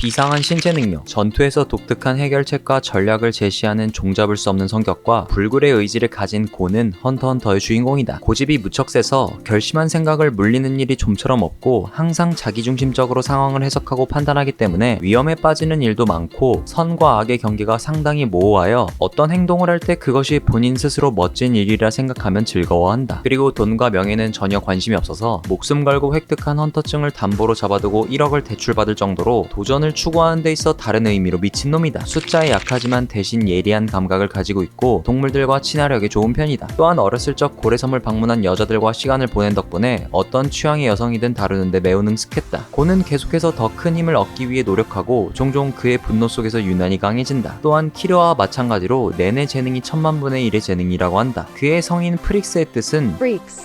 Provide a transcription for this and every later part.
비상한 신체 능력, 전투에서 독특한 해결책과 전략을 제시하는 종잡을 수 없는 성격과 불굴의 의지를 가진 고는 헌터헌터의 주인공이다. 고집이 무척 세서 결심한 생각을 물리는 일이 좀처럼 없고 항상 자기중심적으로 상황을 해석하고 판단하기 때문에 위험에 빠지는 일도 많고 선과 악의 경계가 상당히 모호하여 어떤 행동을 할 때 그것이 본인 스스로 멋진 일이라 생각하면 즐거워한다. 그리고 돈과 명예는 전혀 관심이 없어서 목숨 걸고 획득한 헌터증을 담보로 잡아두고 1억을 대출받을 정도로 도전을 추구하는 데 있어 다른 의미로 미친놈이다. 숫자에 약하지만 대신 예리한 감각을 가지고 있고 동물들과 친화력이 좋은 편이다. 또한 어렸을 적 고래섬을 방문한 여자들과 시간을 보낸 덕분에 어떤 취향의 여성이든 다루는데 매우 능숙했다. 고는 계속해서 더 큰 힘을 얻기 위해 노력하고 종종 그의 분노 속에서 유난히 강해진다. 또한 키르와 마찬가지로 내내 재능이 1000만분의 1의 재능이라고 한다. 그의 성인 프릭스의 뜻은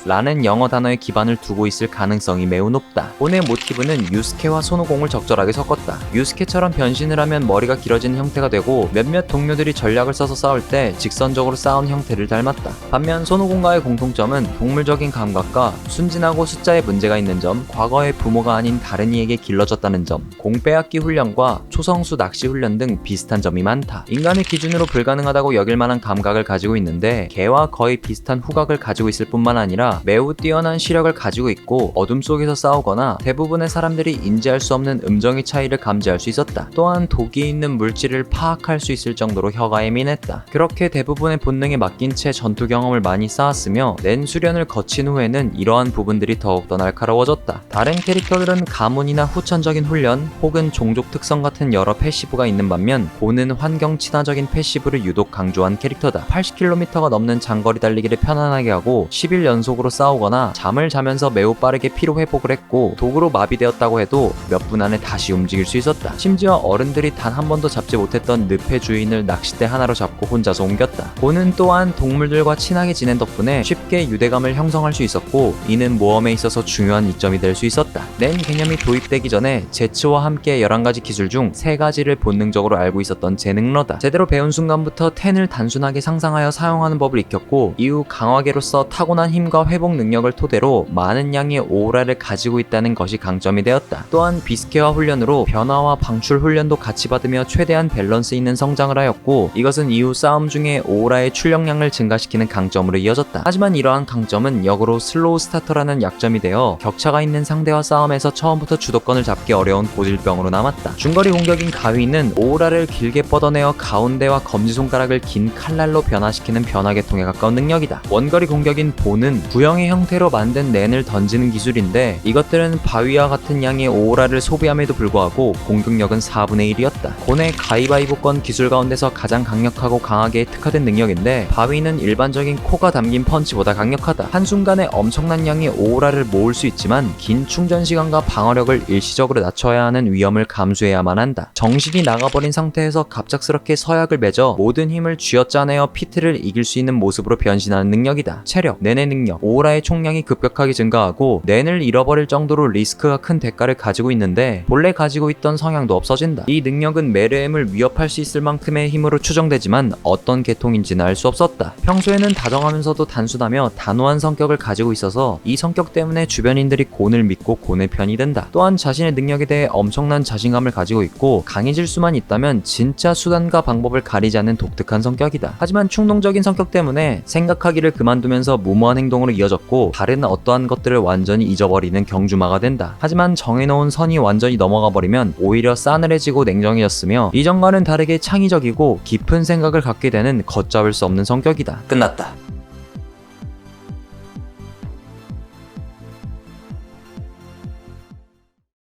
라는 영어 단어에 기반을 두고 있을 가능성이 매우 높다. 고의 모티브는 유스케와 손오공을 적절하게 섞었다. 유스케처럼 변신을 하면 머리가 길어지는 형태가 되고 몇몇 동료들이 전략을 써서 싸울 때 직선적으로 싸운 형태를 닮았다. 반면 손오공과의 공통점은 동물적인 감각과 순진하고 숫자에 문제가 있는 점, 과거의 부모가 아닌 다른 이에게 길러졌다는 점, 공빼앗기 훈련과 초성수 낚시 훈련 등 비슷한 점이 많다. 인간의 기준으로 불가능하다고 여길 만한 감각을 가지고 있는데 개와 거의 비슷한 후각을 가지고 있을 뿐만 아니라 매우 뛰어난 시력을 가지고 있고 어둠 속에서 싸우거나 대부분의 사람들이 인지할 수 없는 음정의 차이를 감지할 수 있었다. 또한 독이 있는 물질을 파악할 수 있을 정도로 혀가 예민했다. 그렇게 대부분의 본능에 맡긴 채 전투 경험을 많이 쌓았으며 낸 수련을 거친 후에는 이러한 부분들이 더욱더 날카로워졌다. 다른 캐릭터들은 가문이나 후천적인 훈련 혹은 종족 특성 같은 여러 패시브가 있는 반면 고는 환경 친화적인 패시브를 유독 강조한 캐릭터다. 80km가 넘는 장거리 달리기를 편안하게 하고 10일 연속으로 싸우거나 잠을 자면서 매우 빠르게 피로 회복을 했고 도구로 마비되었다고 해도 몇 분 안에 다시 움직일 수 있었다. 심지어 어른들이 단 한 번도 잡지 못했던 늪의 주인을 낚싯대 하나로 잡고 혼자서 옮겼다. 고는 또한 동물들과 친하게 지낸 덕분에 쉽게 유대감을 형성할 수 있었고 이는 모험에 있어서 중요한 이점이 될 수 있었다. 낸 개념이 도입되기 전에 제츠와 함께 11가지 기술 중 3가지를 본능적으로 알고 있었던 재능러다. 제대로 배운 순간부터 텐을 단순하게 상상하여 사용하는 법을 익혔고 이후 강화계로서 타고난 힘과 회복 능력을 토대로 많은 양의 오라를 가지고 있다는 것이 강점이 되었다. 또한 비스케와 훈련으로 변화와 방출 훈련도 같이 받으며 최대한 밸런스 있는 성장을 하였고 이것은 이후 싸움 중에 오라의 출력량을 증가시키는 강점으로 이어졌다. 하지만 이러한 강점은 역으로 슬로우 스타터라는 약점이 되어 격차가 있는 상대와 싸움에서 처음부터 주도권을 잡기 어려운 고질병으로 남았다. 중거리 공격인 가위는 오라를 길게 뻗어내어 가운데와 검지손가락을 긴 칼날로 변화시키는 변화계통에 가까운 능력이다. 원거리 공격인 보는 구형의 형태로 만든 낸을 던지는 기술인데 이것들은 바위와 같은 양의 오라를 소비함에도 불구하고 공격력은 4분의 1이었다. 곤의 가위바위보권 기술 가운데서 가장 강력하고 강하게 특화된 능력인데 바위는 일반적인 코가 담긴 펀치보다 강력하다. 한순간에 엄청난 양의 오라를 모을 수 있지만 긴 충전 시간과 방어력을 일시적으로 낮춰야 하는 위험을 감수해야만 한다. 정신이 나가버린 상태에서 갑작스럽게 서약을 맺어 모든 힘을 쥐어짜내어 피트를 이길 수 있는 모습으로 변신하는 능력이다. 체력, 낸의 능력, 오라의 총량이 급격하게 증가하고 낸을 잃어버릴 정도로 리스크가 큰 대가를 가지고 있는데 본래 가지고 있던 성향도 없어진다. 이 능력은 메르엠을 위협할 수 있을 만큼의 힘으로 추정되지만 어떤 계통인지는 알 수 없었다. 평소에는 다정하면서도 단순하며 단호한 성격을 가지고 있어서 이 성격 때문에 주변인들이 곤을 믿고 곤의 편이 된다. 또한 자신의 능력에 대해 엄청난 자신감을 가지고 있고 강해질 수만 있다면 진짜 수단과 방법을 가리지 않는 독특한 성격이다. 하지만 충동적인 성격 때문에 생각하기를 그만두면서 무모한 행동으로 이어졌고 다른 어떠한 것들을 완전히 잊어버리는 경주마가 된다. 하지만 정해놓은 선이 완전히 넘어가 버리면 오히려 싸늘해지고 냉정해졌으며 이전과는 다르게 창의적이고 깊은 생각을 갖게 되는 걷잡을 수 없는 성격이다. 끝났다.